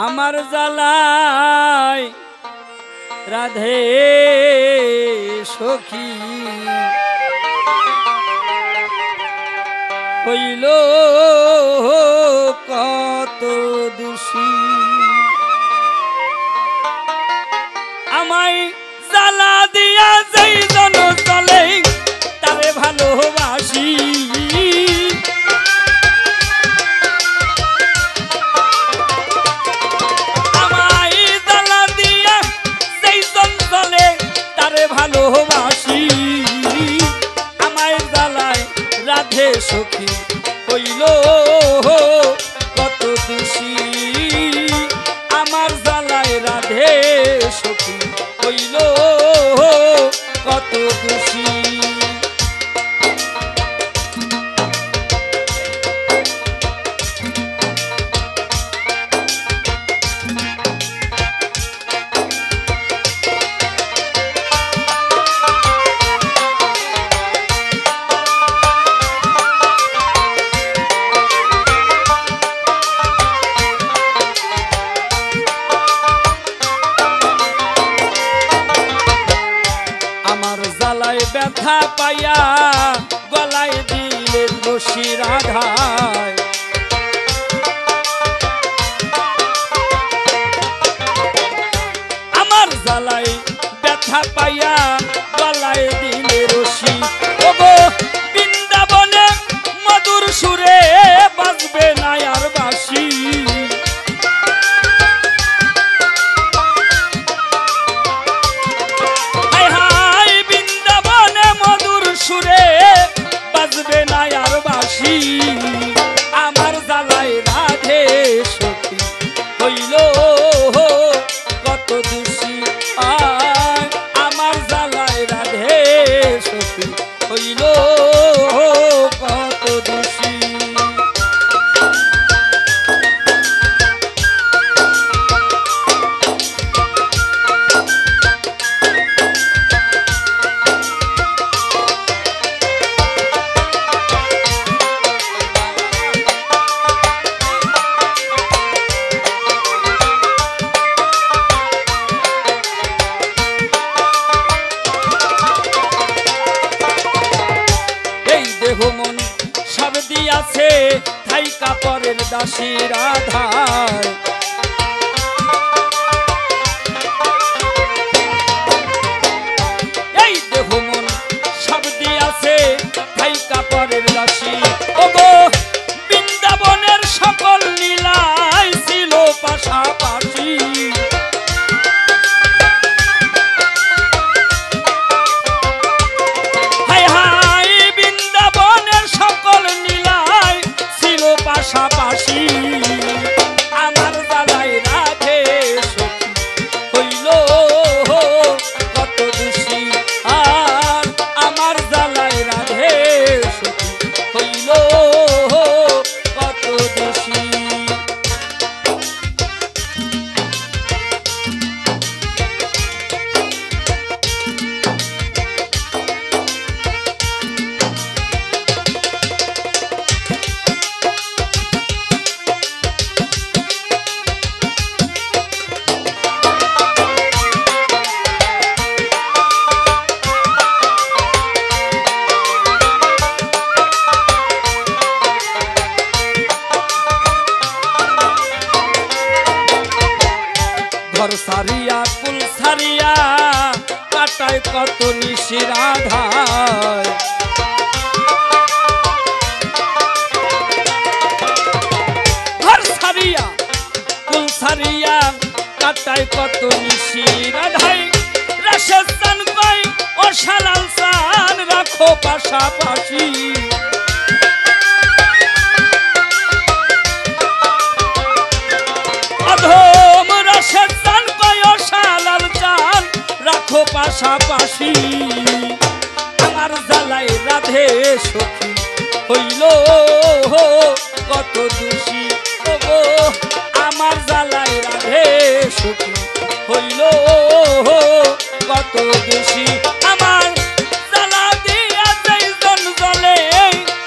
আমার জ্বালায় রাধে সখী হইল কত দোষী আমায় জ্বালা দিয়া যেই জন চলে তারে ভালোবাসি আমায় জ্বালা দিয়া যেই জন চলে তারে ভালোবাসি আমায় জ্বালায় রাধে সখী হইল কত দোষী আমার জ্বালায় রাধে সখী হইল কত দোষী ব্যথা পাইয়া গলায় দিলেন রশি রাধায় আমার জ্বালায় ব্যথা পাইয়া গলায় দিলে রশি ওগো বৃন্দাবনে মধুর সুরে বাজবে না আর বাঁশি সুরে বাজবে না আর বাঁশি আমার জ্বালায় রাধে সখী হইল কত দোষী আমার জ্বালায় রাধে সখী হইল কত দোষী মন সব দিয়াছে থাই কাপড়ের দাসী রাধায় এই দেহ মন সব দিয়াছে থাই কাপড়ের দাসী ওগো বৃন্দাবনের সকল লীলাই ছিল পাশাপাশি পাশাপাশি আমার জ্বালায় রাধে সখী হইল কত দোষী আর আমার জ্বালায় রাধে সখী হইল কত দোষী ঘর সারিয়া কুল সারিয়া কাটায় কত নিশি রাধায় ঘর সারিয়া কুল সারিয়া কাটায় কত নিশি রাধায় রসের চান কই ও শালাল চান রাখো পাশাপাশি অধম রসের চান কই ও শালাল চান রাখো পাশাপাশি আমার জ্বালায় রাধে সখী হইল কত দোষী ওগো আমার জ্বালায় রাধে সখী হইল কত দোষী আমার জ্বালা দিয়া যেই জন জ্বলে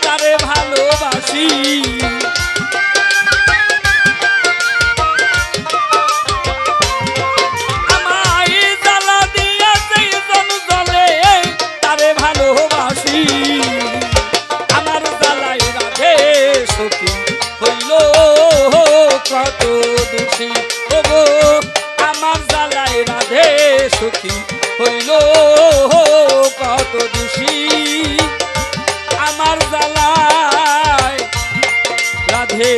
তারে ভালোবাসি সখী হইল কত দোষী আমার জ্বালায় রাধে